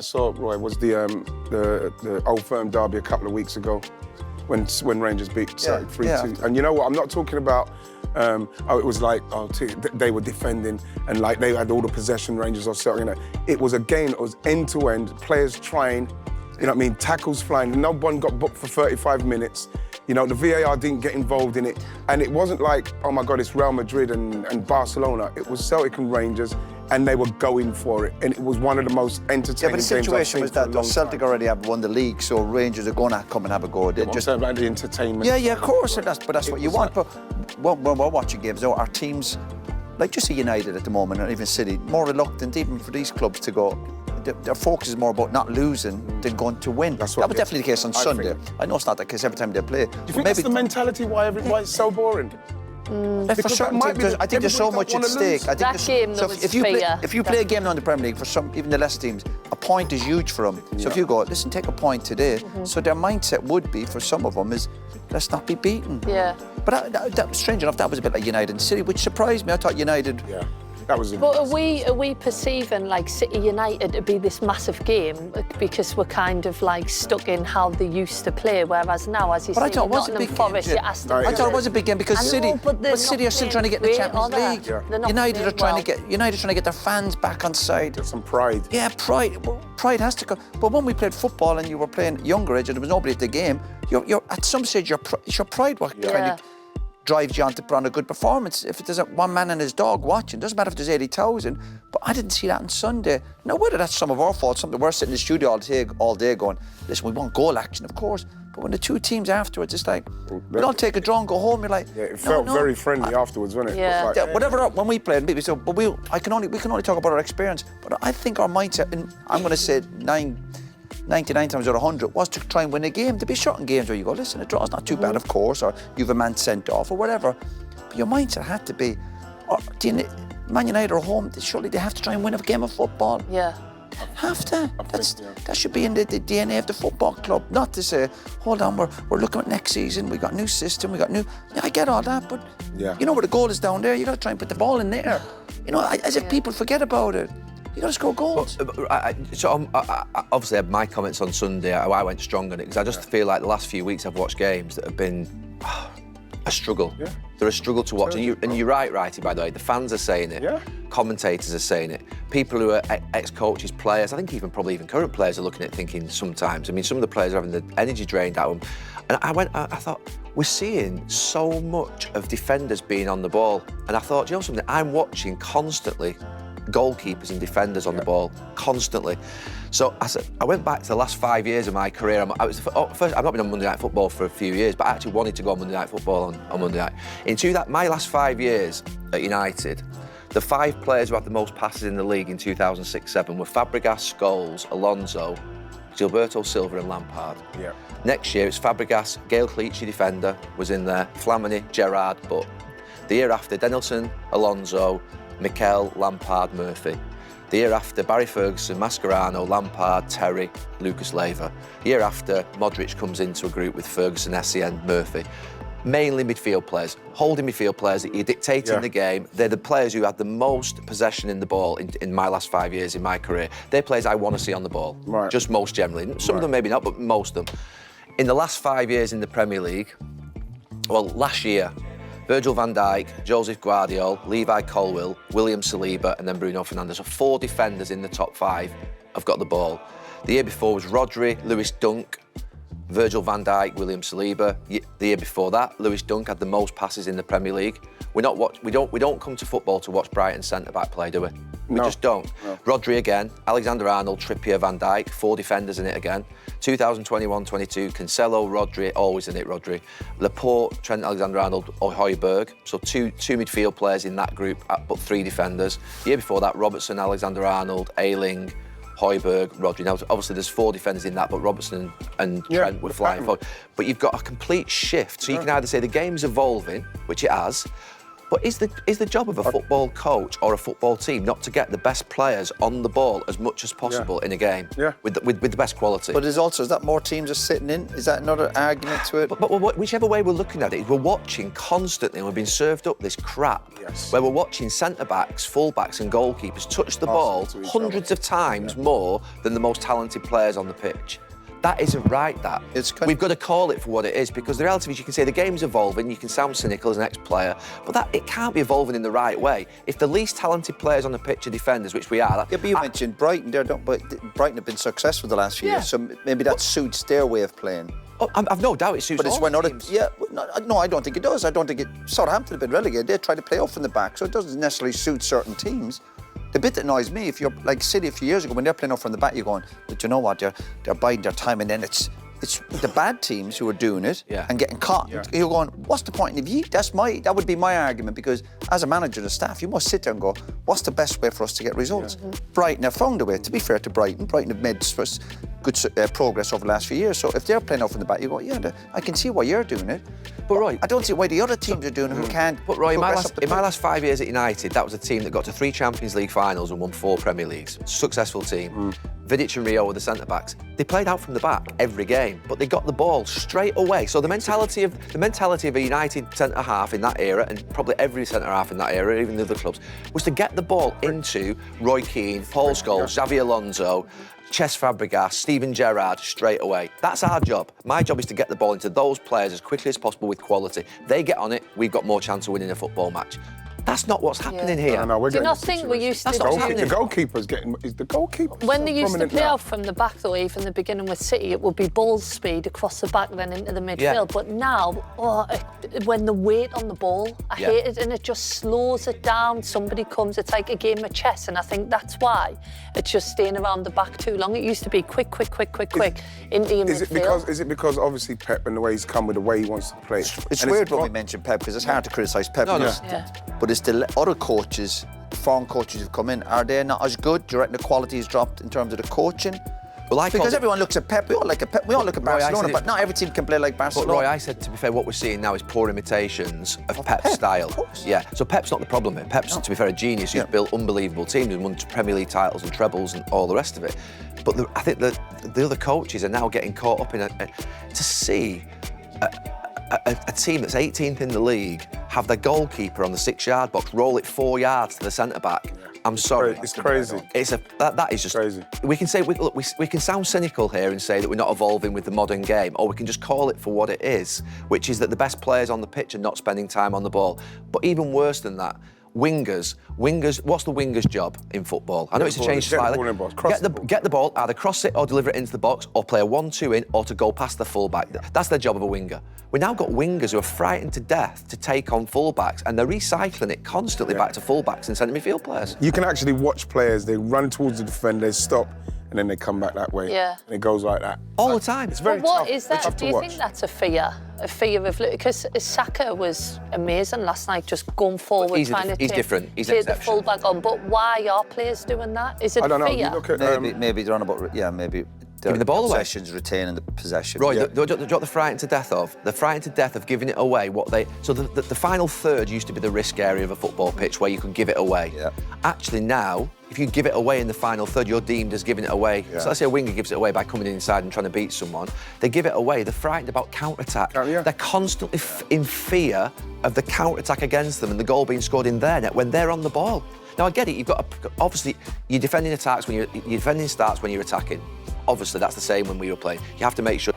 I saw, Roy, was the Old Firm derby a couple of weeks ago when Rangers beat Celtic 3-2. And you know what? I'm not talking about, it was like, they were defending and like they had all the possession, Rangers or Celtic. You know. It was a game that was end-to-end, players trying, you know what I mean, tackles flying. No one got booked for 35 minutes. You know, the VAR didn't get involved in it. And it wasn't like, oh my God, it's Real Madrid and Barcelona. It was Celtic and Rangers, and they were going for it. And it was one of the most entertaining games I've seen for a long time. Yeah, but the situation was that Celtic already have won the league, so Rangers are going to come and have a go. I'm saying about the entertainment. Yeah, of course, that's what you want. But when we're watching games, though, our teams, like just United at the moment, or even City, more reluctant even for these clubs to go. Their focus is more about not losing than going to win. That was definitely the case on Sunday. I know it's not the case every time they play. Do you think that's the mentality why it's so boring? For certain teams, I think there's so much at stake. I think if you play a game now in the Premier League, for some, even the less teams, a point is huge for them. So if you go, listen, take a point today. So their mindset would be, for some of them, is let's not be beaten. Yeah. But that strange enough, that was a bit like United and City, which surprised me. I thought United... Yeah. But are we perceiving like City United to be this massive game because we're kind of like stuck in how they used to play, whereas now, as you say, Nottingham Forest, you're asked to... I thought it was a big game because City are still trying to get in the Champions League. Yeah. United are trying to get their fans back on side. Get some pride. Yeah, pride. Well, pride has to come. But when we played football and you were playing younger age and there was nobody at the game, you're at some stage your pride what kind of drives you on to put on a good performance. If there's one man and his dog watching, doesn't matter if there's 80,000, but I didn't see that on Sunday. Now, whether that's some of our fault, something we're sitting in the studio all day going, listen, we want goal action, of course, but when the two teams afterwards, it's like, we don't take a draw and go home, you're like... Yeah, it felt very friendly afterwards, wasn't it? Yeah. Like, whatever, when we played, maybe so, but we can only talk about our experience, but I think our mindset, and I'm going to say 99 times out of 100 was to try and win a game. There'd be certain games where you go, listen, a draw's not too bad, of course, or you have a man sent off or whatever. But your mindset had to be, Man United are home, surely they have to try and win a game of football. Yeah. Have to. That should be in the DNA of the football club. Not to say, hold on, we're looking at next season, we got a new system, we got new... Yeah, I get all that, but you know where the goal is down there, you got to try and put the ball in there. You know, as if people forget about it. You got to score goals. Obviously, my comments on Sunday, I went strong on it because I just feel like the last few weeks I've watched games that have been a struggle. Yeah. They're a struggle to watch. And you're right, Righty, by the way. The fans are saying it. Yeah. Commentators are saying it. People who are ex-coaches, players, I think probably even current players are looking at it thinking sometimes. I mean, some of the players are having the energy drained out of them. And I thought, we're seeing so much of defenders being on the ball. And I thought, you know something, I'm watching constantly goalkeepers and defenders on the ball constantly. So I went back to the last 5 years of my career. I've not been on Monday Night Football for a few years, but I actually wanted to go on Monday Night Football on Monday night. My last 5 years at United, the 5 players who had the most passes in the league in 2006-07 were Fabregas, Scholes, Alonso, Gilberto Silva and Lampard. Yeah. Next year it's Fabregas, Gail Clichy, defender, was in there, Flamini, Gerrard, but the year after, Danielson, Alonso, Mikel, Lampard, Murphy. The year after, Barry Ferguson, Mascherano, Lampard, Terry, Lucas Leiva. The year after, Modric comes into a group with Ferguson, Essien, Murphy. Mainly midfield players, holding midfield players that you're dictating the game. They're the players who had the most possession in the ball in my last 5 years in my career. They're players I want to see on the ball, just most generally. Some of them maybe not, but most of them. In the last 5 years in the Premier League, well, last year, Virgil van Dijk, Joseph Guardiola, Levi Colwill, William Saliba and then Bruno Fernandes. So 4 defenders in the top 5 have got the ball. The year before was Rodri, Lewis Dunk, Virgil van Dijk, William Saliba. The year before that, Lewis Dunk had the most passes in the Premier League. We don't come to football to watch Brighton centre-back play, do we? We just don't. No. Rodri again, Alexander-Arnold, Trippier, Van Dijk, 4 defenders in it again. 2021-22, Cancelo, Rodri, always in it, Rodri. Laporte, Trent Alexander-Arnold, or Højbjerg. So two midfield players in that group, but 3 defenders. The year before that, Robertson, Alexander-Arnold, Ayling, Højbjerg, Rodri. Now, obviously, there's 4 defenders in that, but Robertson and Trent were flying forward. But you've got a complete shift. So you can either say the game's evolving, which it has, But is the job of a football coach or a football team not to get the best players on the ball as much as possible in a game? Yeah. With the best quality. But is that more teams are sitting in? Is that another argument to it? But whichever way we're looking at it, we're watching constantly and we're being served up this crap where we're watching centre-backs, full-backs and goalkeepers touch the ball hundreds of times more than the most talented players on the pitch. That isn't right, that. We've got to call it for what it is, because the reality is you can say the game's evolving, you can sound cynical as an ex-player, but it can't be evolving in the right way. If the least talented players on the pitch are defenders, which we are... but you mentioned Brighton there, but Brighton have been successful the last few years, so maybe that suits their way of playing. Oh, I've no doubt it suits all teams. No, I don't think it does. I don't think Southampton have been relegated. They try to play up from the back, so it doesn't necessarily suit certain teams. The bit that annoys me, if you're like City a few years ago, when they're playing up from the back, you're going, but you know what, they're biding their time, and then it's the bad teams who are doing it and getting caught. Yeah. You're going, what's the point of you? That would be my argument, because as a manager and a staff, you must sit there and go, what's the best way for us to get results? Yeah. Brighton have found a way. To be fair to Brighton have made good progress over the last few years. So if they're playing out from the back, you go, I can see why you're doing it. But Roy, I don't see why the other teams are doing it who can't. But Roy, in my last 5 years at United, that was a team that got to 3 Champions League finals and won 4 Premier Leagues. Successful team. Vidic and Rio were the centre-backs. They played out from the back every game, but they got the ball straight away. So the mentality of a United centre-half in that era, and probably every centre-half in that era, even the other clubs, was to get the ball into Roy Keane, Paul Scholes, Xavi Alonso, Cesc Fabregas, Steven Gerrard straight away. That's our job. My job is to get the ball into those players as quickly as possible with quality. They get on it, we've got more chance of winning a football match. That's not what's happening here. Do you not think we used to... The goalkeeper's getting... Is the goalkeeper... When they used to play out from the back, though, even the beginning with City, it would be ball speed across the back, then into the midfield. Yeah. But now, when the weight on the ball, I hate it, and it just slows it down. Somebody comes, it's like a game of chess, and I think that's why it's just staying around the back too long. It used to be quick into your midfield. Is it because obviously Pep and the way he's come with the way he wants to play? It's weird when we mention Pep, because it's hard to criticise Pep. But it's the other coaches, foreign coaches who've come in, are they not as good? Do you reckon the quality has dropped in terms of the coaching? Well, because everyone looks at Pep, we all look at Barcelona, but not every team can play like Barcelona. But Roy, I said, to be fair, what we're seeing now is poor imitations of Pep's style. Yeah, so Pep's not the problem here. Pep's, to be fair, a genius who's built unbelievable teams and won Premier League titles and trebles and all the rest of it. But I think that the other coaches are now getting caught up in to see a team that's 18th in the league have their goalkeeper on the 6-yard box roll it 4 yards to the centre-back. I'm sorry. It's crazy. That is just crazy. We can say, look, we can sound cynical here and say that we're not evolving with the modern game, or we can just call it for what it is, which is that the best players on the pitch are not spending time on the ball. But even worse than that, wingers, what's the winger's job in football? I know it's a change slightly. Get the ball, either cross it or deliver it into the box, or play a 1-2 in, or to go past the fullback. That's their job of a winger. We've now got wingers who are frightened to death to take on fullbacks, and they're recycling it constantly back to fullbacks and centre midfield players. You can actually watch players, they run towards the defender, they stop, and then they come back that way. Yeah. And it goes like that. All the time. It's very tough. What is that? Do you think that's a fear? A fear of... Because Saka was amazing last night, just going forward, he's different. He's take the full-back on. But why are players doing that? Is it I don't know. fear? You look at, maybe they're on about... Yeah, maybe... Giving the ball away. Possessions, retaining the possession. Roy, what they're frightened to death of? They're frightened to death of giving it away. So the final third used to be the risk area of a football pitch where you could give it away. Yeah. Actually now, if you give it away in the final third, you're deemed as giving it away. Yeah. So let's say a winger gives it away by coming inside and trying to beat someone. They give it away. They're frightened about counter-attack. They're constantly in fear of the counter-attack against them and the goal being scored in their net when they're on the ball. Now I get it. You've got obviously you're defending attacks when you're defending starts when you're attacking. Obviously, that's the same when we were playing. You have to make sure